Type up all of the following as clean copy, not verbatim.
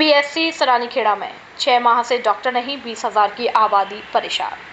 PSC Saranikheda में 6 माह से डॉक्टर नहीं, 20,000 की आबादी परेशान।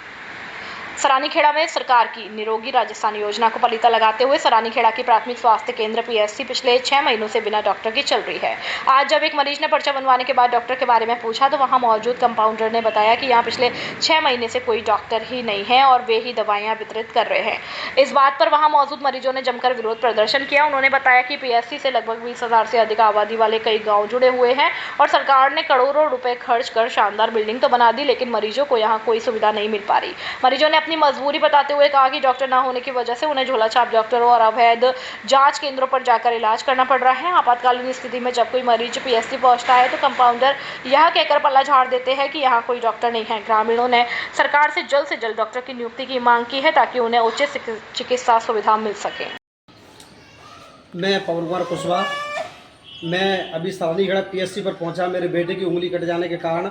सरानीखेड़ा में सरकार की निरोगी राजस्थान योजना को पलीता लगाते हुए सरानीखेड़ा की प्राथमिक स्वास्थ्य केंद्र पीएससी पिछले 6 महीनों से बिना डॉक्टर की चल रही है। आज जब एक मरीज ने पर्चा बनवाने के बाद डॉक्टर के बारे में पूछा तो वहां मौजूद कंपाउंडर ने बताया कि यहां पिछले 6 महीने से कोई डॉक्टर ही नहीं है और वे ही दवाइयां वितरित कर रहे हैं। इस बात पर वहां मौजूद मरीजों ने जमकर विरोध प्रदर्शन किया। उन्होंने बताया कि पीएससी से लगभग 20,000 से अधिक आबादी वाले कई गाँव जुड़े हुए हैं और सरकार ने करोड़ों रुपए खर्च कर शानदार बिल्डिंग तो बना दी, लेकिन मरीजों को यहाँ कोई सुविधा नहीं मिल पा रही। मरीजों ने अपनी मजबूरी बताते हुए कहा कि डॉक्टर न होने की वजह से उन्हें झोला छाप डॉक्टरों और अवैध जांच केंद्रों पर जाकर इलाज करना पड़ रहा है। आपातकालीन स्थिति में जब कोई मरीज पीएससी पहुंचता है तो कंपाउंडर यह कहकर पल्ला झाड़ देते हैं कि यहाँ कोई डॉक्टर नहीं है। ग्रामीणों ने सरकार से जल्द डॉक्टर की नियुक्ति की मांग की है ताकि उन्हें उचित चिकित्सा सुविधा मिल सके। मैं पवन कुमार कुशवाहा, मैं अभी सरानीखेड़ा पीएससी पर पहुंचा मेरे बेटे की उंगली कट जाने के कारण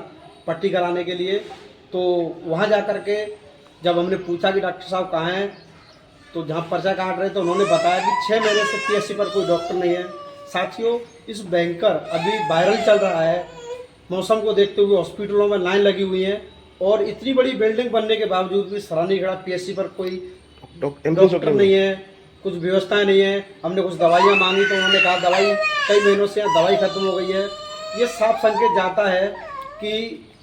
पट्टी कराने के लिए। तो वहां जा कर के जब हमने पूछा कि डॉक्टर साहब कहाँ हैं, तो जहां पर्चा काट रहे तो उन्होंने बताया कि 6 महीने से पीएससी पर कोई डॉक्टर नहीं है। साथियों, इस भयंकर अभी वायरल चल रहा है, मौसम को देखते हुए हॉस्पिटलों में लाइन लगी हुई है और इतनी बड़ी बिल्डिंग बनने के बावजूद भी सरानीखेड़ा पीएससी पर कोई डॉक्टर नहीं है, कुछ व्यवस्थाएं नहीं है। हमने कुछ दवाइयाँ मांगी तो उन्होंने कहा दवाई कई महीनों से दवाई खत्म हो गई है। ये साफ संकेत जाता है कि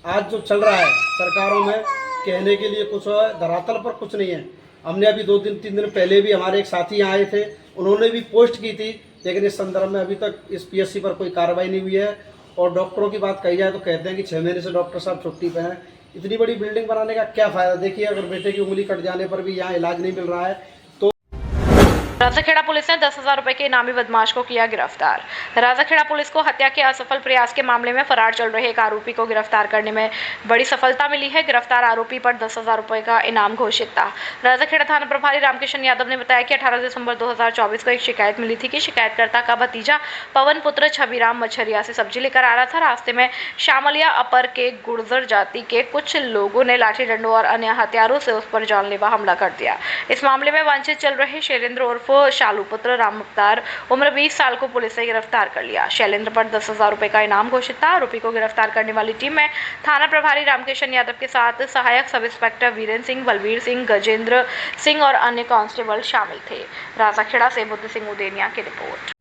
आज जो चल रहा है सरकारों में कहने के लिए कुछ है, धरातल पर कुछ नहीं है। हमने अभी 2-3 दिन पहले भी हमारे एक साथी यहाँ आए थे, उन्होंने भी पोस्ट की थी, लेकिन इस संदर्भ में अभी तक इस पीएससी पर कोई कार्रवाई नहीं हुई है। और डॉक्टरों की बात कही जाए तो कहते हैं कि 6 महीने से डॉक्टर साहब छुट्टी पे हैं। इतनी बड़ी बिल्डिंग बनाने का क्या फ़ायदा? देखिए, अगर बेटे की उंगली कट जाने पर भी यहाँ इलाज नहीं मिल रहा है। राजाखेड़ा पुलिस ने 10,000 रुपए के इनामी बदमाश को किया गिरफ्तार। राजाखेड़ा पुलिस को हत्या के असफल प्रयास के मामले में फरार चल रहे एक आरोपी को गिरफ्तार करने में बड़ी सफलता मिली है। गिरफ्तार आरोपी पर 10,000 रुपए का इनाम घोषित था। राजाखेड़ा थाना प्रभारी रामकिशन यादव ने बताया कि 18 दिसंबर 2024 को एक शिकायत मिली थी कि शिकायतकर्ता का भतीजा पवन पुत्र छबीराम मछरिया से सब्जी लेकर आ रहा था। रास्ते में शामलिया अपर के गुर्जर जाति के कुछ लोगों ने लाठी डंडों और अन्य हथियारों से उस पर जानलेवा हमला कर दिया। इस मामले में वांछित चल रहे शैलेंद्र उर्फ शालू पुत्र राम मुख्तार उम्र 20 साल को पुलिस ने गिरफ्तार कर लिया। शैलेंद्र पर 10,000 रुपए का इनाम घोषित था। आरोपी को गिरफ्तार करने वाली टीम में थाना प्रभारी रामकिशन यादव के साथ सहायक सब इंस्पेक्टर वीरेंद्र सिंह, बलवीर सिंह, गजेंद्र सिंह और अन्य कांस्टेबल शामिल थे। राजाखेड़ा से बुद्ध सिंह उदेनिया की रिपोर्ट।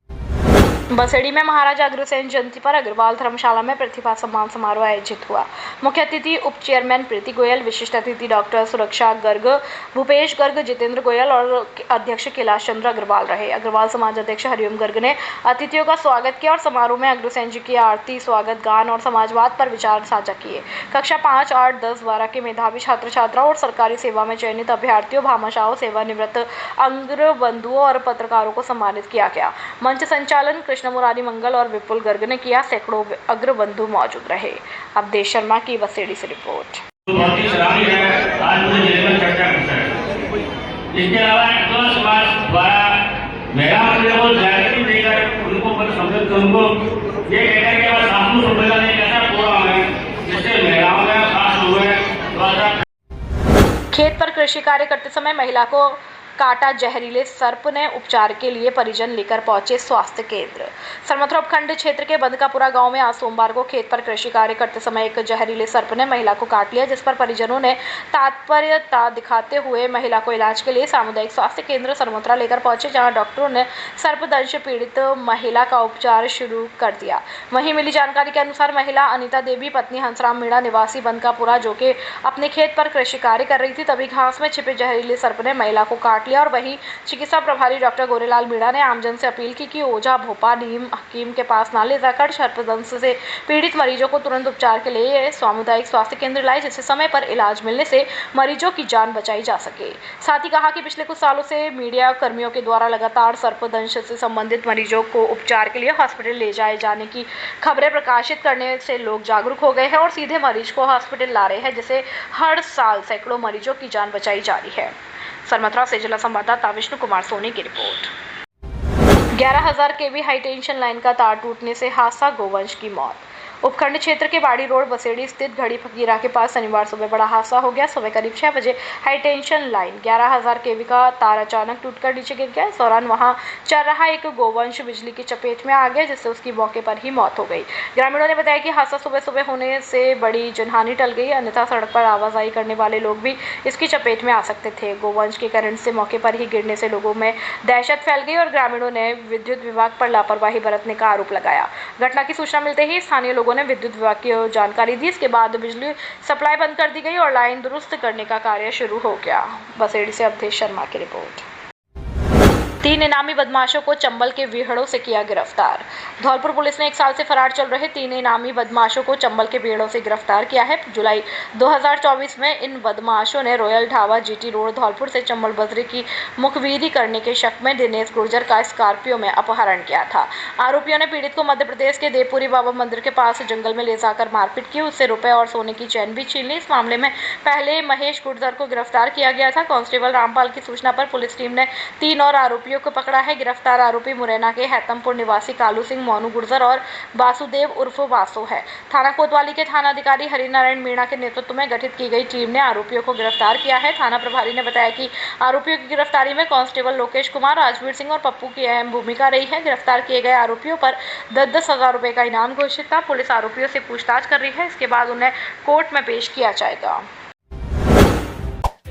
बसेड़ी में महाराजा अग्रसेन जयंती पर अग्रवाल धर्मशाला में प्रतिभा सम्मान समारोह आयोजित हुआ। मुख्य अतिथि उप चेयरमैन प्रीति गोयल, विशिष्ट अतिथि डॉक्टर सुरक्षा गर्ग, भूपेश गर्ग, जितेंद्र गोयल और अध्यक्ष कैलाश चंद्र अग्रवाल रहे। अग्रवाल समाज अध्यक्ष हरिओम गर्ग ने अतिथियों का स्वागत किया और समारोह में अग्रसेन जी की आरती, स्वागत गान और समाजवाद पर विचार साझा किए। कक्षा 5, 8, 10, 12 के मेधावी छात्र छात्राओं और सरकारी सेवा में चयनित अभ्यर्थियों, भामाशाहों, सेवानिवृत्त अग्रबंधुओं और पत्रकारों को सम्मानित किया गया। मंच संचालन कृष्ण मुरारी मंगल और विपुल गर्ग ने किया। सैकड़ों अग्रबंधु मौजूद रहे। अब देश शर्मा की बसेड़ी से रिपोर्ट। इसके अलावा समाज द्वारा महिला मंदिरों को जागृति देकर उनको संबोधित उनको ये कहकर के सामूहिक सम्मेलन एक ऐसा प्रोग्राम है जिससे महिलाओं का खास हुए। खेत पर कृषि कार्य करते समय महिला को काटा जहरीले सर्प ने, उपचार के लिए परिजन लेकर पहुंचे स्वास्थ्य केंद्र। सरमथुरा उपखंड क्षेत्र के बंदकापुरा गांव में आज सोमवार को खेत पर कृषि कार्य करते समय एक जहरीले सर्प ने महिला को काट लिया, जिस पर परिजनों ने तत्परता दिखाते हुए महिला को इलाज के लिए सामुदायिक स्वास्थ्य केंद्र सरमथुरा लेकर पहुंचे, जहां डॉक्टरों ने सर्पदंश पीड़ित महिला का उपचार शुरू कर दिया। वहीं मिली जानकारी के अनुसार महिला अनिता देवी पत्नी हंसराम मीणा निवासी बंदकापुरा, जो कि अपने खेत पर कृषि कार्य कर रही थी, तभी घास में छिपे जहरीले सर्प ने महिला को काट लिया। और वहीं चिकित्सा प्रभारी डॉक्टर गोरेलाल मीणा ने आमजन से अपील की कि ओझा, भोपा, नीम हकीम के पास न ले जाकर सर्पदंश से पीड़ित मरीजों को तुरंत उपचार के लिए सामुदायिक स्वास्थ्य केंद्र लाए, जिससे समय पर इलाज मिलने से मरीजों की जान बचाई जा सके। साथ ही कहा कि पिछले कुछ सालों से मीडिया कर्मियों के द्वारा लगातार सर्पदंश से संबंधित मरीजों को उपचार के लिए हॉस्पिटल ले जाए जाने की खबरें प्रकाशित करने से लोग जागरूक हो गए हैं और सीधे मरीज को हॉस्पिटल ला रहे हैं, जिससे हर साल सैकड़ों मरीजों की जान बचाई जा रही है। सरमथुरा से जिला संवाददाता विष्णु कुमार सोनी की रिपोर्ट। 11,000 केवी हाई टेंशन लाइन का तार टूटने से हादसा, गोवंश की मौत। उपखंड क्षेत्र के बाड़ी रोड बसेड़ी स्थित घड़ी फकीरा के पास शनिवार सुबह बड़ा हादसा हो गया। सुबह करीब 6 बजे हाई टेंशन लाइन 11,000 केवी का तार अचानक टूटकर नीचे गिर गया। इस दौरान वहां चल रहा एक गोवंश बिजली की चपेट में आ गया, जिससे उसकी मौके पर ही मौत हो गई। ग्रामीणों ने बताया कि हादसा सुबह सुबह होने से बड़ी जनहानि टल गई, अन्यथा सड़क पर आवाजाही करने वाले लोग भी इसकी चपेट में आ सकते थे। गोवंश के करंट से मौके पर ही गिरने से लोगों में दहशत फैल गई और ग्रामीणों ने विद्युत विभाग पर लापरवाही बरतने का आरोप लगाया। घटना की सूचना मिलते ही स्थानीय लोगों ने विद्युत विभाग की जानकारी दी। इसके बाद बिजली सप्लाई बंद कर दी गई और लाइन दुरुस्त करने का कार्य शुरू हो गया। बसेड़ी से अवधेश शर्मा की रिपोर्ट। 3 इनामी बदमाशों को चंबल के बीहड़ों से किया गिरफ्तार। धौलपुर पुलिस ने 1 साल से फरार चल रहे 3 इनामी बदमाशों को चंबल के बीहड़ों से गिरफ्तार किया है। जुलाई 2024 में इन बदमाशों ने royal dhaba GT road Dholpur से चंबल बजरी की मुखबिरी करने के शक में दिनेश गुर्जर का स्कॉर्पियो में अपहरण किया था। आरोपियों ने पीड़ित को मध्य प्रदेश के देवपुरी बाबा मंदिर के पास जंगल में ले जाकर मारपीट की, उससे रुपए और सोने की चैन भी छीन ली। इस मामले में पहले महेश गुर्जर को गिरफ्तार किया गया था। कांस्टेबल रामपाल की सूचना पर पुलिस टीम ने 3 और आरोपियों को पकड़ा है। गिरफ्तार आरोपी मुरैना के हैतमपुर निवासी कालू सिंह, मोनू गुर्जर और वासुदेव उर्फ वासो है। थाना कोतवाली के थाना अधिकारी हरिनारायण मीणा के नेतृत्व में गठित की गई टीम ने आरोपियों को गिरफ्तार किया है। थाना प्रभारी ने बताया कि आरोपियों की गिरफ्तारी में कांस्टेबल लोकेश कुमार, राजवीर सिंह और पप्पू की अहम भूमिका रही है। गिरफ्तार किए गए आरोपियों पर 10-10 हजार रुपए का इनाम घोषित था। पुलिस आरोपियों से पूछताछ कर रही है, इसके बाद उन्हें कोर्ट में पेश किया जाएगा।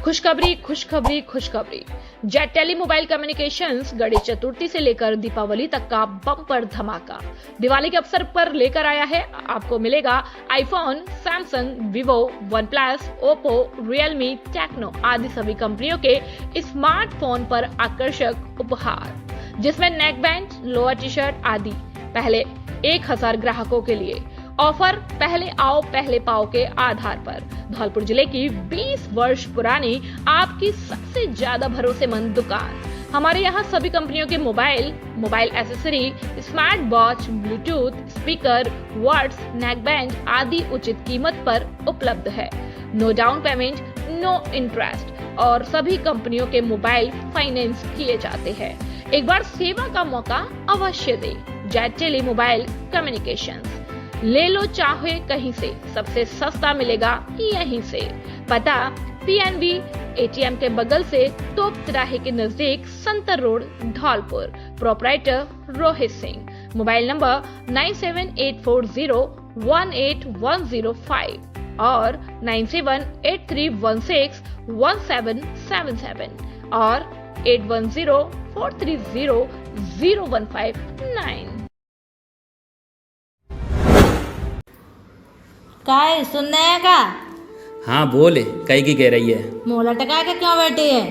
खुशखबरी खुशखबरी खुशखबरी। Jet tele mobile communications Ganesh Chaturthi से लेकर दीपावली तक का बम्पर धमाका दिवाली के अवसर पर लेकर आया है। आपको मिलेगा iPhone, Samsung, Vivo, OnePlus, Oppo, Realme, Tecno आदि सभी कंपनियों के स्मार्टफोन पर आकर्षक उपहार, जिसमें neck band, lower T shirt आदि। पहले 1000 ग्राहकों के लिए ऑफर पहले आओ पहले पाओ के आधार पर। धौलपुर जिले की 20 वर्ष पुरानी आपकी सबसे ज्यादा भरोसेमंद दुकान। हमारे यहाँ सभी कंपनियों के mobile accessory, smart watch, Bluetooth, speaker, words, neck band आदि उचित कीमत पर उपलब्ध है। No down payment, no interest और सभी कंपनियों के मोबाइल फाइनेंस किए जाते हैं। एक बार सेवा का मौका अवश्य दे। जेट टेली मोबाइल कम्युनिकेशंस, ले लो चाहे कहीं से, सबसे सस्ता मिलेगा यहीं से। पता PNB ATM के बगल से तोप तिराहे के नजदीक Santar road Dholpur. Proprietor Rohit Singh. Mobile number 9784018105 और 9783161777 और 8104300159। काय सुनने का? हाँ बोले, कई की कह रही है? मुँह लटका के क्यों बैठी है?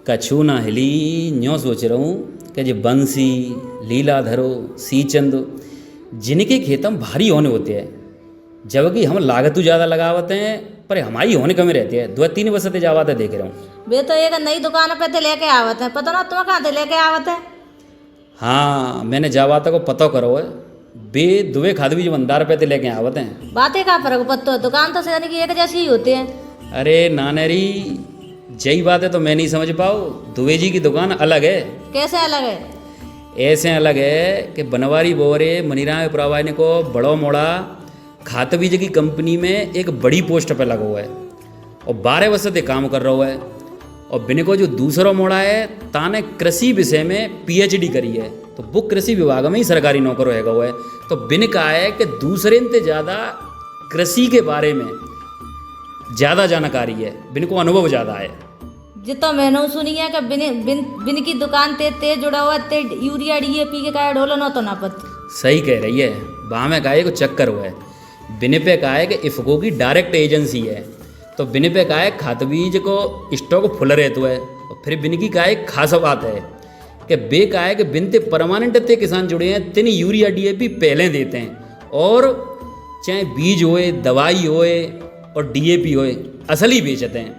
कछु ना हिली, न्यों सोच रहा हूँ कि जो बंसी, लीलाधरो, सीचंद जिनके खेतम भारी होने होते हैं, जबकि हम लागत ज़्यादा लगावते हैं पर हमारी होने कमी रहती है। 2-3 वर्ष से जावाते देख रहा हूँ। वे तो एक नई दुकान पे तो लेके आवत है, पता ना तुम कहाँ से लेके आवत है? हाँ मैंने जावाता को पता करो है, बे 2 खाद भी जो 15 रुपये लेके आवत हैं। बातें का फर्क पत्तो है, दुकान तो यानी कि एक जैसी ही होती है। अरे नानेरी जही बात है तो मैं नहीं समझ पाऊँ। दुबे जी की दुकान अलग है। कैसे अलग है? ऐसे अलग है कि बनवारी बोरे मनीराम प्रवाहिनी को बड़ो मोड़ा खात बीज की कंपनी में एक बड़ी पोस्ट पे लगा हुआ है और 12 वर्ष से काम कर रहा है। और बिन को जो दूसरा मोड़ा है ताने कृषि विषय में PhD करी है, तो वो कृषि विभाग में ही सरकारी नौकर रहेगा हुआ है। तो बिन का है कि दूसरे से ज़्यादा कृषि के बारे में ज़्यादा जानकारी है, बिन को अनुभव ज़्यादा है। जितो मैंने सुनी है कि बिन की दुकान ते जुड़ा हुआ ते यूरिया DAP के काय ढोलो ना तो ना पत। सही कह रही है। वहाँ में काहे को चक्कर हुआ है। बिन पे का है कि इफ़को की डायरेक्ट एजेंसी है, तो बिन पे का है खाद बीज को स्टॉक फुल रहता है। और फिर बिन की का एक खास बात है कि बे का है कि बिन ते परमानेंट ते किसान जुड़े हैं, तिन यूरिया DAP पहले देते हैं और चाहे बीज होए, दवाई होए और DAP होए असली बेचते हैं।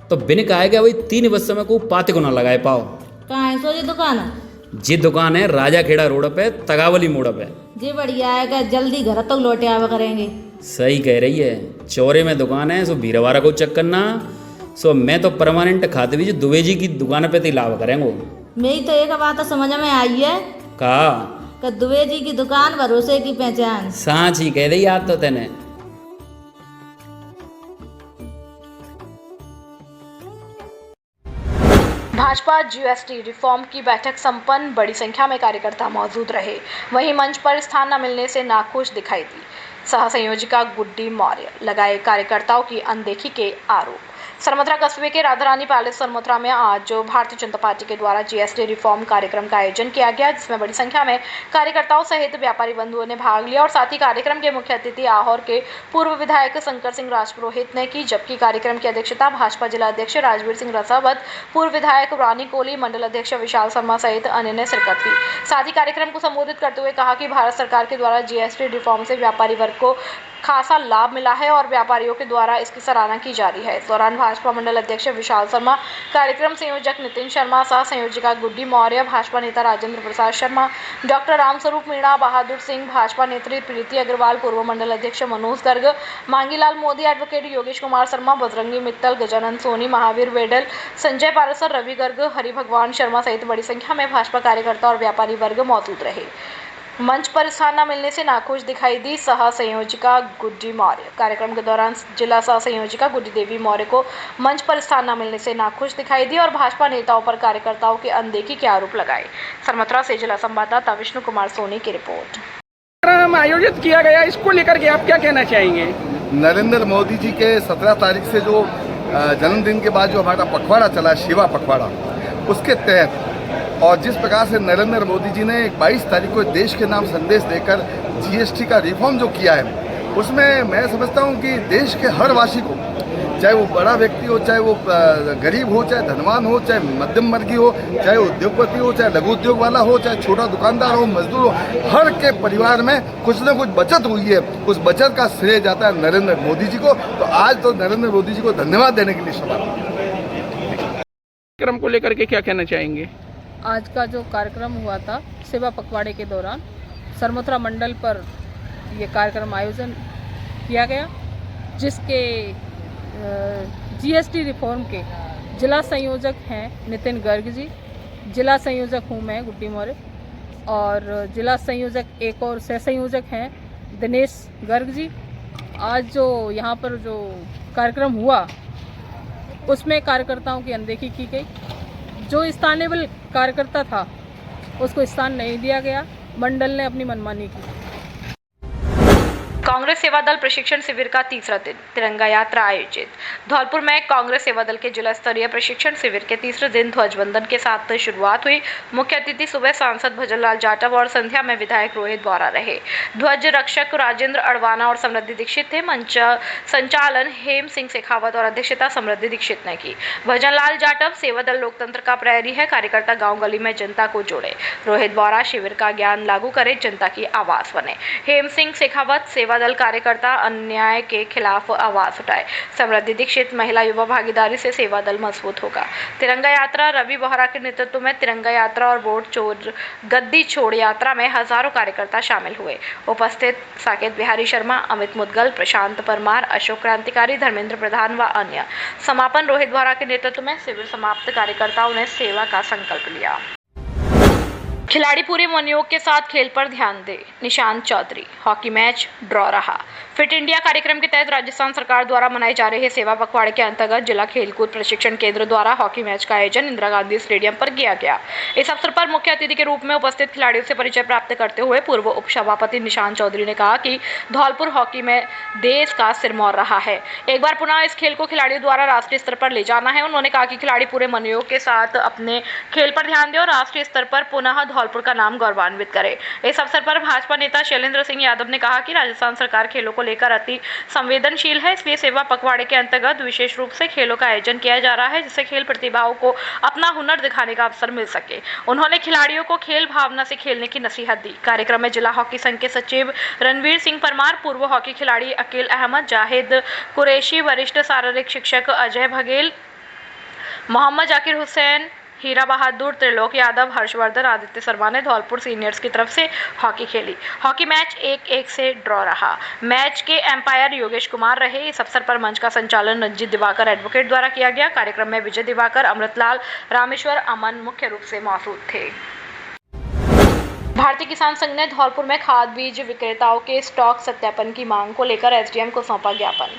तो बिन का है कि भाई 3 वर्ष में को पाते को ना लगाए पाओ। कहाँ है सो जी दुकान? जी दुकान है राजा खेड़ा रोड पे, तगावली मोड़ पे। जी बढ़िया है कि जल्दी घर तक लौटे आवा करेंगे। सही कह रही है। चौरे में दुकान है, सो भीरवारा को चक्कर ना। सो मैं तो परमानेंट खाद बीज दुबे जी की दुकान पे तो लाभ करेंगे। मेरी तो एक बात समझ में आई है कहा कद्दुए जी की दुकान भरोसे की पहचान। सांच ही कह रही आप तो तेने। भाजपा जीएसटी रिफॉर्म की बैठक संपन्न, बड़ी संख्या में कार्यकर्ता मौजूद रहे। वहीं मंच पर स्थान न मिलने से नाखुश दिखाई दी सह संयोजिका गुड्डी मौर्य, लगाए कार्यकर्ताओं की अनदेखी के आरोप। सरमथुरा कस्बे के राधारानी पैलेस सरमथुरा में आज भारतीय जनता पार्टी के द्वारा जीएसटी रिफॉर्म कार्यक्रम का आयोजन किया गया, जिसमें बड़ी संख्या में कार्यकर्ताओं सहित व्यापारी बंधुओं ने भाग लिया और साथ ही कार्यक्रम के मुख्य अतिथि आहोर के पूर्व विधायक शंकर सिंह राजपुरोहित ने की, जबकि कार्यक्रम की अध्यक्षता भाजपा जिला अध्यक्ष राजवीर सिंह रसावत, पूर्व विधायक रानी कोली, मंडल अध्यक्ष विशाल शर्मा सहित अन्य ने शिरकत की। साथ ही कार्यक्रम को संबोधित करते हुए कहा कि भारत सरकार के द्वारा जीएसटी रिफॉर्म से व्यापारी वर्ग को खासा लाभ मिला है और व्यापारियों के द्वारा इसकी सराहना की जा रही है। इस दौरान भाजपा मंडल अध्यक्ष विशाल शर्मा, कार्यक्रम संयोजक नितिन शर्मा, सह संयोजिका गुड्डी मौर्य, भाजपा नेता राजेंद्र प्रसाद शर्मा, डॉक्टर रामस्वरूप मीणा, बहादुर सिंह, भाजपा नेत्री प्रीति अग्रवाल, पूर्व मंडल अध्यक्ष मनोज गर्ग, मांगीलाल मोदी, एडवोकेट योगेश कुमार शर्मा, बजरंगी मित्तल, गजानंद सोनी, महावीर वेडल, संजय पारसर, रवि गर्ग, हरि भगवान शर्मा सहित बड़ी संख्या में भाजपा कार्यकर्ता और व्यापारी वर्ग मौजूद रहे। मंच पर स्थान न मिलने से नाखुश दिखाई दी सह संयोजिका गुड्डी मौर्य। कार्यक्रम के दौरान जिला सह संयोजिका गुड्डी देवी मौर्य को मंच पर स्थान न मिलने से नाखुश दिखाई दी और भाजपा नेताओं पर कार्यकर्ताओं की अनदेखी के आरोप लगाए। सरमथुरा से जिला संवाददाता विष्णु कुमार सोनी की रिपोर्ट। कार्यक्रम आयोजित किया गया, इसको लेकर के आप क्या कहना चाहेंगे? नरेंद्र मोदी जी के 17 तारीख से जो जन्मदिन के बाद जो हमारा पखवाड़ा चला, शिवा पखवाड़ा, उसके तहत और जिस प्रकार से नरेंद्र मोदी जी ने 22 तारीख को देश के नाम संदेश देकर जीएसटी का रिफॉर्म जो किया है, उसमें मैं समझता हूं कि देश के हर वासी को, चाहे वो बड़ा व्यक्ति हो, चाहे वो गरीब हो, चाहे धनवान हो, चाहे मध्यम वर्गीय हो, चाहे उद्योगपति हो, चाहे लघु उद्योग वाला हो, चाहे छोटा दुकानदार हो, मजदूर हो, हर के परिवार में कुछ न कुछ बचत हुई है। उस बचत का श्रेय जाता है नरेंद्र मोदी जी को। तो आज तो नरेंद्र मोदी जी को धन्यवाद देने के लिए सवाल। कार्यक्रम को लेकर के क्या कहना चाहेंगे? आज का जो कार्यक्रम हुआ था सेवा पखवाड़े के दौरान सरमथुरा मंडल पर ये कार्यक्रम आयोजन किया गया, जिसके जीएसटी रिफॉर्म के जिला संयोजक हैं नितिन गर्ग जी, जिला संयोजक हूँ मैं गुड्डी मौर्य, और जिला संयोजक एक और सह संयोजक हैं दिनेश गर्ग जी। आज जो यहाँ पर जो कार्यक्रम हुआ उसमें कार्यकर्ताओं की अनदेखी की गई। जो स्थानेबल कार्यकर्ता था उसको स्थान नहीं दिया गया, मंडल ने अपनी मनमानी की। कांग्रेस सेवा दल प्रशिक्षण शिविर का तीसरा दिन, तिरंगा यात्रा आयोजित। धौलपुर में कांग्रेस सेवा दल के जिला स्तरीय प्रशिक्षण शिविर के तीसरे दिन ध्वजवंदन के साथ शुरुआत हुई। मुख्य अतिथि सुबह सांसद भजनलाल जाटव और संध्या में विधायक रोहित बोरा रहे। ध्वज रक्षक राजेंद्र अडवाना और समृद्धि दीक्षित थे। मंच संचालन हेम सिंह शेखावत और अध्यक्षता समृद्धि दीक्षित ने की। भजनलाल जाटव, सेवा दल लोकतंत्र का प्रहरी है, कार्यकर्ता गाँव गली में जनता को जोड़े। रोहित बोरा, शिविर का ज्ञान लागू करे, जनता की आवाज बने। हेम सिंह शेखावत, सेवा दल कार्यकर्ता अन्याय के खिलाफ आवाज उठाए। समृद्धि दीक्षित, महिला युवा भागीदारी से सेवा दल मजबूत होगा। तिरंगा यात्रा, रवि बोहरा के नेतृत्व में तिरंगा यात्रा और वोट चोर गद्दी छोड़ यात्रा में हजारों कार्यकर्ता शामिल हुए। उपस्थित साकेत बिहारी शर्मा, अमित मुदगल, प्रशांत परमार, अशोक क्रांतिकारी, धर्मेंद्र प्रधान व अन्य। समापन रोहित बोहरा के नेतृत्व में शिविर समाप्त, कार्यकर्ताओं ने सेवा का संकल्प लिया। खिलाड़ी पूरे मनोयोग के साथ खेल पर ध्यान दे, Nishant Chaudhary. Hockey match draw रहा। फिट इंडिया कार्यक्रम के तहत राजस्थान सरकार द्वारा मनाए जा रहे सेवा पखवाड़े के अंतर्गत जिला खेलकूद प्रशिक्षण केंद्र द्वारा हॉकी मैच का आयोजन इंदिरा गांधी स्टेडियम पर किया गया। इस अवसर पर मुख्य अतिथि के रूप में उपस्थित खिलाड़ियों से परिचय प्राप्त करते हुए पूर्व उप सभापति निशांत चौधरी ने कहा कि धौलपुर हॉकी में देश का सिरमौर रहा है। एक बार पुनः इस खेल को खिलाड़ियों द्वारा राष्ट्रीय स्तर पर ले जाना है। उन्होंने कहा कि खिलाड़ी पूरे मनोयोग के साथ अपने खेल पर ध्यान दें और राष्ट्रीय स्तर पर पुनः धौलपुर का नाम गौरवान्वित करे। इस अवसर पर भाजपा नेता शैलेंद्र सिंह यादव ने कहा कि राजस्थान सरकार खेलों को लेकर अति संवेदनशील है, इसलिए सेवा पखवाड़े के अंतर्गत विशेष रूप से खेलों का आयोजन किया जा रहा है, जिससे खेल प्रतिभाओं को अपना हुनर दिखाने का अवसर मिल सके। उन्होंने खिलाड़ियों को खेल भावना से खेलने की नसीहत दी। कार्यक्रम में जिला हॉकी संघ के सचिव रणवीर सिंह परमार, पूर्व हॉकी खिलाड़ी अकील अहमद, जाहिद कुरैशी, वरिष्ठ शारीरिक शिक्षक अजय बघेल, मोहम्मद जाकिर हुसैन, हीरा बहादुर, त्रिलोक यादव, हर्षवर्धन, आदित्य शर्मा ने धौलपुर सीनियर्स की तरफ से हॉकी खेली। हॉकी मैच 1-1 से ड्रॉ रहा। मैच के एम्पायर योगेश कुमार रहे। इस अवसर पर मंच का संचालन रंजीत दिवाकर एडवोकेट द्वारा किया गया। कार्यक्रम में विजय दिवाकर, अमृतलाल, रामेश्वर, अमन मुख्य रूप से मौजूद थे। भारतीय किसान संघ ने धौलपुर में खाद बीज विक्रेताओं के स्टॉक सत्यापन की मांग को लेकर एसडीएम को सौंपा ज्ञापन।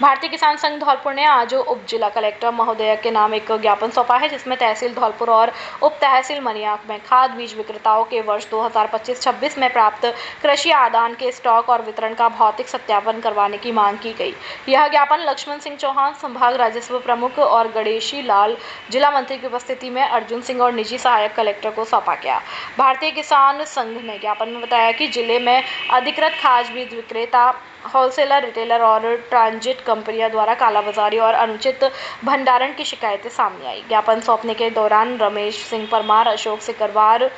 भारतीय किसान संघ धौलपुर ने आज उप जिला कलेक्टर महोदय के नाम एक ज्ञापन सौंपा है, जिसमें तहसील धौलपुर और उप तहसील मनियाक में खाद बीज विक्रेताओं के वर्ष 2025-26 में प्राप्त कृषि आदान के स्टॉक और वितरण का भौतिक सत्यापन करवाने की मांग की गई। यह ज्ञापन लक्ष्मण सिंह चौहान, संभाग राजस्व प्रमुख, और गणेशी लाल, जिला मंत्री की उपस्थिति में अर्जुन सिंह और निजी सहायक कलेक्टर को सौंपा गया। भारतीय किसान संघ ने ज्ञापन में बताया कि जिले में अधिकृत खाद बीज विक्रेता, होलसेलर, रिटेलर और ट्रांजिट कंपनियों द्वारा कालाबाजारी और अनुचित भंडारण की शिकायतें सामने आई। ज्ञापन सौंपने के दौरान रमेश सिंह परमार, अशोक सिकरवार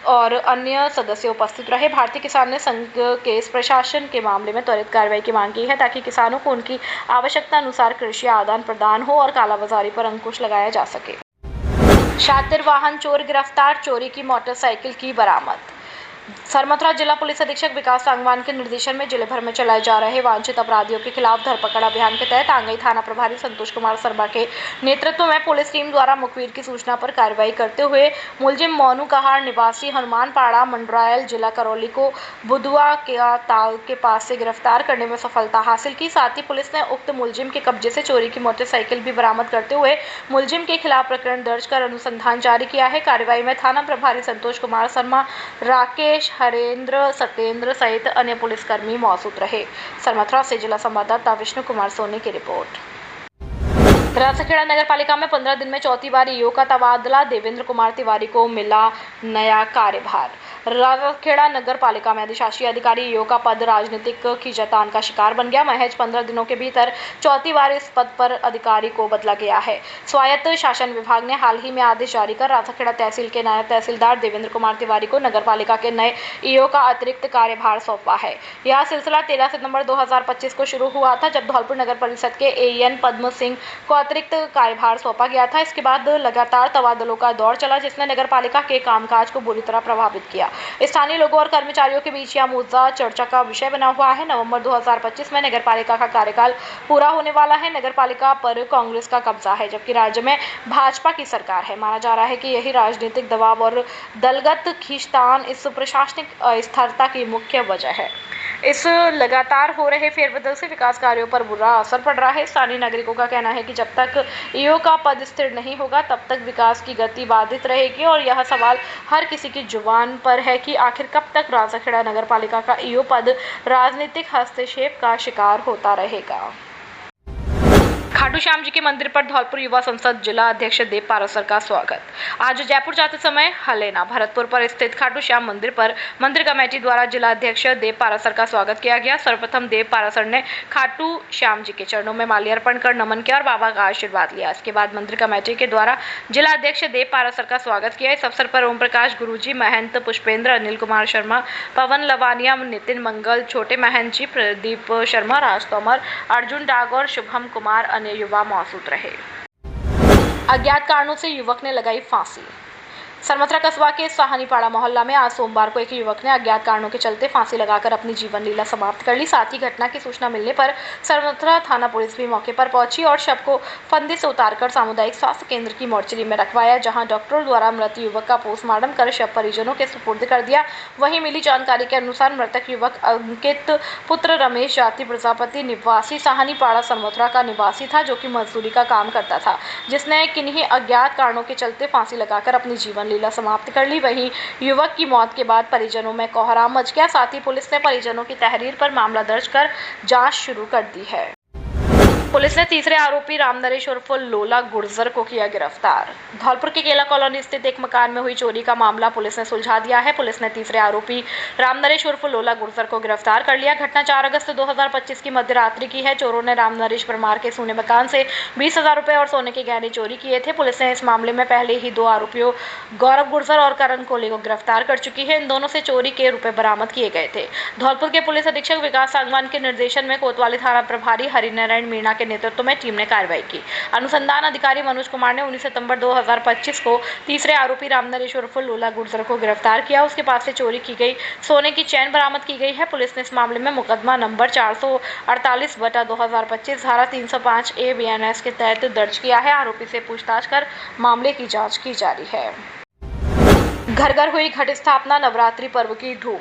और अन्य सदस्य उपस्थित रहे। भारतीय किसान ने संघ के प्रशासन के मामले में त्वरित कार्रवाई की मांग की है, ताकि किसानों को उनकी आवश्यकता अनुसार कृषि आदान प्रदान हो और कालाबाजारी पर अंकुश लगाया जा सके। शातिर वाहन चोर गिरफ्तार, चोरी की मोटरसाइकिल की बरामद। सरमथुरा जिला पुलिस अधीक्षक विकास सांगवान के निर्देशन में जिले भर में चलाए जा रहे वांछित अपराधियों के खिलाफ धरपकड़ अभियान के तहत आंगई थाना प्रभारी संतोष कुमार शर्मा के नेतृत्व में पुलिस टीम द्वारा मुखबिर की सूचना पर कार्रवाई करते हुए मुलजिम मोनू कहार निवासी हनुमानपाड़ा मंडरायल जिला करौली को बुधवा के ताल के पास से गिरफ्तार करने में सफलता हासिल की। साथ ही पुलिस ने उक्त मुलजिम के कब्जे से चोरी की मोटरसाइकिल भी बरामद करते हुए मुलजिम के खिलाफ प्रकरण दर्ज कर अनुसंधान जारी किया है। कार्रवाई में थाना प्रभारी संतोष कुमार शर्मा, राकेश, हरेंद्र, सत्येंद्र सहित अन्य पुलिसकर्मी मौजूद रहे। सरमथुरा से जिला संवाददाता विष्णु कुमार सोनी की रिपोर्ट। राजाखेड़ा नगर पालिका में 15 दिन में चौथी बार ईओ का तबादला, देवेंद्र कुमार तिवारी को मिला नया कार्यभार। राजाखेड़ा नगर पालिका में अधिशासी अधिकारी ईओ का पद राजनीतिक खींचातान का शिकार बन गया। महज 15 दिनों के भीतर चौथी बार इस पद पर अधिकारी को बदला गया है। स्वायत्त शासन विभाग ने हाल ही में आदेश जारी कर राजाखेड़ा तहसील के नायब तहसीलदार देवेंद्र कुमार तिवारी को नगर पालिका के नए ईओ का अतिरिक्त कार्यभार सौंपा है। यह सिलसिला 13 सितंबर 2025 को शुरू हुआ था, जब धौलपुर नगर परिषद के एईएन पद्म सिंह को अतिरिक्त कार्यभार सौंपा गया था। इसके बाद लगातार तबादलों का दौर चला, जिसने नगर पालिका के कामकाज को बुरी तरह प्रभावित किया। स्थानीय लोगों और कर्मचारियों के बीच यह मुद्दा चर्चा का विषय बना हुआ है। नवंबर 2025 में नगर पालिका का कार्यकाल पूरा होने वाला है। नगर पालिका पर कांग्रेस का कब्जा है, जबकि राज्य में भाजपा की सरकार है। माना जा रहा है कि यही राजनीतिक दबाव और दलगत खींचतान इस प्रशासनिक अस्थिरता की मुख्य वजह है। इस लगातार हो रहे फेरबदल से विकास कार्यों पर बुरा असर पड़ रहा है। स्थानीय नागरिकों का कहना है कि जब तक ईओ का पद स्थिर नहीं होगा, तब तक विकास की गति बाधित रहेगी और यह सवाल हर किसी की जुबान पर है कि आखिर कब तक राजाखेड़ा नगर पालिका का ईओ पद राजनीतिक हस्तक्षेप का शिकार होता रहेगा। खाटू श्याम जी के मंदिर पर धौलपुर युवा संसद जिला अध्यक्ष देव पारासर का स्वागत। आज जयपुर जाते समय हलेना भरतपुर पर स्थित खाटू श्याम मंदिर पर मंदिर कमेटी द्वारा जिला अध्यक्ष देव पारासर का स्वागत किया गया। सर्वप्रथम देव पारासर ने खाटू श्याम जी के चरणों में माल्यार्पण कर नमन किया और बाबा का आशीर्वाद लिया। इसके बाद मंदिर कमेटी के द्वारा जिला अध्यक्ष देव पारासर का स्वागत किया। इस अवसर पर ओम प्रकाश गुरुजी, महंत पुष्पेंद्र, अनिल कुमार शर्मा, पवन लवानिया, नितिन मंगल, छोटे महंत जी, प्रदीप शर्मा, राज तोमर, अर्जुन डागौर, शुभम कुमार, अन्य युवा मौजूद रहे। अज्ञात कारणों से युवक ने लगाई फांसी। सरमथुरा कस्बा के साहनीपाड़ा मोहल्ला में आज सोमवार को एक युवक ने अज्ञात कारणों के चलते फांसी लगाकर अपनी जीवन लीला समाप्त कर ली। साथ ही घटना की सूचना मिलने पर सरमथुरा थाना पुलिस भी मौके पर पहुंची और शव को फंदे से उतारकर सामुदायिक स्वास्थ्य केंद्र की मोर्चरी में रखवाया, जहां डॉक्टरों द्वारा मृत युवक का पोस्टमार्टम कर शव परिजनों के सुपुर्द कर दिया। वहीं मिली जानकारी के अनुसार मृतक युवक अंकित पुत्र रमेश जाति प्रजापति निवासी साहनीपाड़ा सरमथुरा का निवासी था, जो कि मजदूरी का काम करता था, जिसने किन्हीं अज्ञात कारणों के चलते फांसी लगाकर अपनी जीवन लीला समाप्त कर ली। वहीं युवक की मौत के बाद परिजनों में कोहराम मच गया। साथ ही पुलिस ने परिजनों की तहरीर पर मामला दर्ज कर जांच शुरू कर दी है। पुलिस ने तीसरे आरोपी रामनरेश उर्फ लोला गुर्जर को किया गिरफ्तार। धौलपुर के केला कॉलोनी स्थित एक मकान में हुई चोरी का मामला पुलिस ने सुलझा दिया है। पुलिस ने तीसरे आरोपी रामनरेश उर्फ लोला गुर्जर को गिरफ्तार कर लिया। घटना 4 अगस्त 2025 की मध्यरात्रि की है। चोरों ने रामनरेश परमार के सोने मकान से 20,000 रुपए और सोने के गहने चोरी किए थे। पुलिस ने इस मामले में पहले ही 2 आरोपियों गौरव गुर्जर और करण कोहली को गिरफ्तार कर चुकी है। इन दोनों से चोरी के रुपए बरामद किए गए थे। धौलपुर के पुलिस अधीक्षक विकास सांगवान के निर्देशन में कोतवाली थाना प्रभारी हरिनारायण मीणा के नेतृत्व में टीम ने कार्रवाई की। अनुसंधान अधिकारी मनोज कुमार ने 19 सितंबर 2025 को तीसरे आरोपी रामनरेश उर्फ लोला गुर्जर को गिरफ्तार किया। उसके पास से चोरी की गई सोने की चैन बरामद की गई है। पुलिस ने इस मामले में मुकदमा नंबर 448/2025 धारा 305A BNS के तहत दर्ज किया है। आरोपी से पूछताछ कर मामले की जाँच की जा रही है। घर घर हुई घट स्थापना, नवरात्रि पर्व की धूम।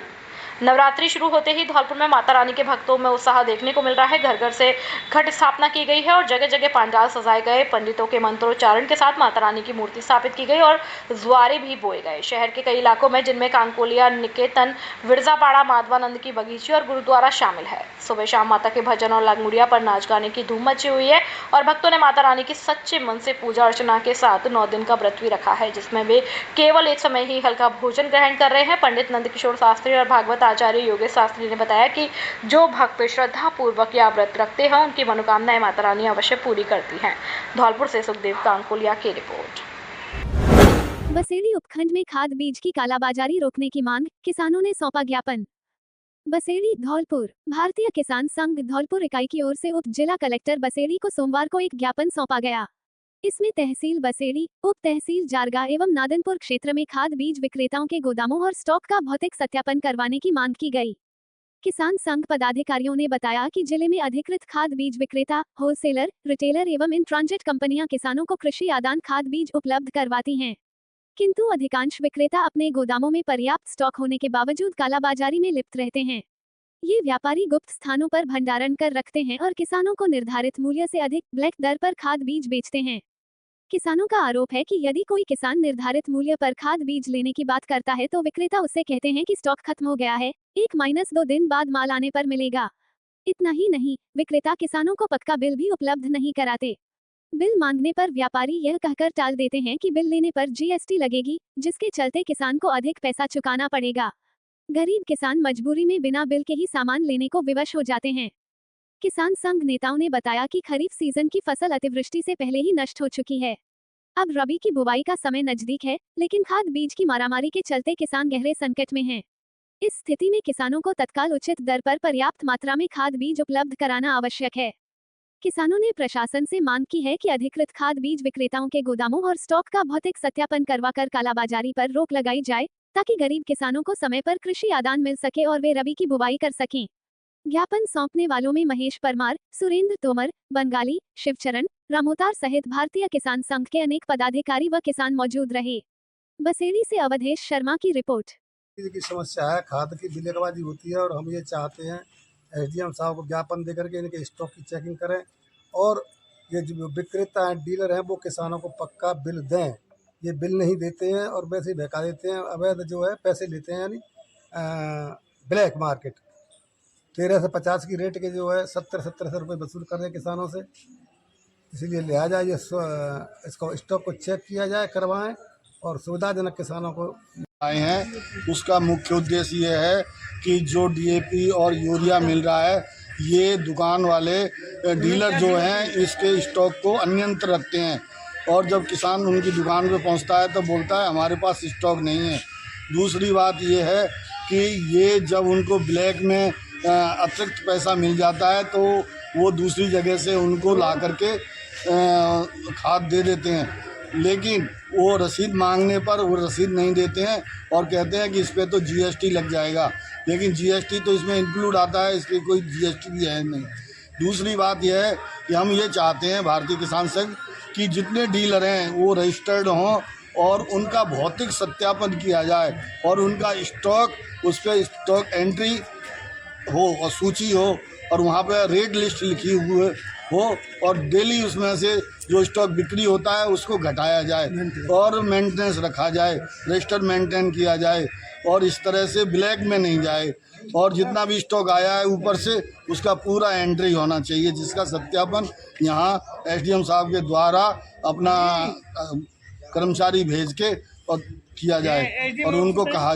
नवरात्रि शुरू होते ही धौलपुर में माता रानी के भक्तों में उत्साह देखने को मिल रहा है। घर घर से घट स्थापना की गई है और जगह जगह पंडाल सजाए गए। पंडितों के मंत्रोच्चारण के साथ माता रानी की मूर्ति स्थापित की गई और ज्वारे भी बोए गए। शहर के कई इलाकों में, जिनमें कांकोलिया, निकेतन, विरजापाड़ा, माधवानंद की बगीची और गुरुद्वारा शामिल है, सुबह शाम माता के भजन और लंगुरिया पर नाच गाने की धूम मची हुई है और भक्तों ने माता रानी की सच्चे मन से पूजा अर्चना के साथ 9 दिन का व्रत भी रखा है, जिसमें वे केवल एक समय ही हल्का भोजन ग्रहण कर रहे हैं। पंडित नंदकिशोर शास्त्री और भागवत आचार्य योगेश शास्त्री ने बताया कि जो भक्त श्रद्धा पूर्वक यह व्रत रखते हैं, उनकी मनोकामनाएं माता रानी अवश्य पूरी करती हैं। धौलपुर से सुखदेव कांकोलिया की रिपोर्ट। बसेड़ी उपखंड में खाद बीज की कालाबाजारी रोकने की मांग, किसानों ने सौंपा ज्ञापन। बसेड़ी धौलपुर भारतीय किसान संघ धौलपुर इकाई की ओर से उप जिला कलेक्टर बसेड़ी को सोमवार को एक ज्ञापन सौंपा गया। इसमें तहसील बसेड़ी, उप तहसील जारगा एवं नादनपुर क्षेत्र में खाद बीज विक्रेताओं के गोदामों और स्टॉक का भौतिक सत्यापन करवाने की मांग की गई। किसान संघ पदाधिकारियों ने बताया कि जिले में अधिकृत खाद बीज विक्रेता, होलसेलर, रिटेलर एवं इन ट्रांजिट कंपनियां किसानों को कृषि आदान खाद बीज उपलब्ध करवाती हैं, किंतु अधिकांश विक्रेता अपने गोदामों में पर्याप्त स्टॉक होने के बावजूद कालाबाजारी में लिप्त रहते हैं। ये व्यापारी गुप्त स्थानों पर भंडारण कर रखते हैं और किसानों को निर्धारित मूल्य से अधिक ब्लैक दर पर खाद बीज बेचते हैं। किसानों का आरोप है कि यदि कोई किसान निर्धारित मूल्य पर खाद बीज लेने की बात करता है तो विक्रेता उससे कहते हैं कि स्टॉक खत्म हो गया है, 1-2 दिन बाद माल आने पर मिलेगा। इतना ही नहीं, विक्रेता किसानों को पक्का बिल भी उपलब्ध नहीं कराते। बिल मांगने पर व्यापारी यह कहकर टाल देते हैं कि बिल लेने पर जीएसटी लगेगी, जिसके चलते किसान को अधिक पैसा चुकाना पड़ेगा। गरीब किसान मजबूरी में बिना बिल के ही सामान लेने को विवश हो जाते हैं। किसान संघ नेताओं ने बताया कि खरीफ सीजन की फसल अतिवृष्टि से पहले ही नष्ट हो चुकी है। अब रबी की बुवाई का समय नजदीक है, लेकिन खाद बीज की मारामारी के चलते किसान गहरे संकट में हैं। इस स्थिति में किसानों को तत्काल उचित दर पर पर्याप्त मात्रा में खाद बीज उपलब्ध कराना आवश्यक है। किसानों ने प्रशासन से मांग की है कि अधिकृत खाद बीज विक्रेताओं के गोदामों और स्टॉक का भौतिक सत्यापन करवाकर कालाबाजारी पर रोक लगाई जाए, ताकि गरीब किसानों को समय पर कृषि आदान मिल सके और वे रबी की बुवाई कर सकें। ज्ञापन सौंपने वालों में महेश परमार, सुरेंद्र तोमर, बंगाली, शिवचरण, रामोतार सहित भारतीय किसान संघ के अनेक पदाधिकारी व किसान मौजूद रहे। बसेड़ी से अवधेश शर्मा की रिपोर्ट। की समस्या है, खाद की बिलेबाजी होती है और हम ये चाहते हैं एसडीएम साहब को ज्ञापन दे करके इनके स्टॉक की चेकिंग करें और ये जो विक्रेता हैं, डीलर हैं, वो किसानों को पक्का बिल दें। ये बिल नहीं देते हैं और वैसे ही बहका देते हैं, अवैध जो है पैसे लेते हैं, यानी ब्लैक मार्केट 13 से 50 की रेट के जो है 70-70 रुपये वसूल कर रहे हैं किसानों से। इसीलिए लिहाजा ये इसको स्टॉक को चेक किया जाए, करवाएं और सुविधाजनक किसानों को आए हैं। उसका मुख्य उद्देश्य ये है कि जो डीएपी और यूरिया मिल रहा है, ये दुकान वाले डीलर जो हैं इसके स्टॉक को अन्यंत्र रखते हैं और जब किसान उनकी दुकान पे पहुंचता है तो बोलता है हमारे पास स्टॉक नहीं है। दूसरी बात ये है कि ये जब उनको ब्लैक में अतिरिक्त पैसा मिल जाता है तो वो दूसरी जगह से उनको ला करके खाद दे देते हैं, लेकिन वो रसीद मांगने पर वो रसीद नहीं देते हैं और कहते हैं कि इस पर तो जीएसटी लग जाएगा, लेकिन जीएसटी तो इसमें इंक्लूड आता है, इस पर कोई जीएसटी भी है नहीं। दूसरी बात यह है कि हम ये चाहते हैं भारतीय किसान संघ कि जितने डीलर हैं वो रजिस्टर्ड हों और उनका भौतिक सत्यापन किया जाए और उनका स्टॉक, उस पर स्टॉक एंट्री हो और सूची हो और वहाँ पर रेट लिस्ट लिखी हुई हो और डेली उसमें से जो स्टॉक बिक्री होता है उसको घटाया जाए और मेंटेनेंस रखा जाए, रजिस्टर मेंटेन किया जाए और इस तरह से ब्लैक में नहीं जाए और जितना भी स्टॉक आया है ऊपर से उसका पूरा एंट्री होना चाहिए, जिसका सत्यापन यहाँ एसडीएम साहब के द्वारा अपना कर्मचारी भेज के और किया जाए और उनको कहा जाए।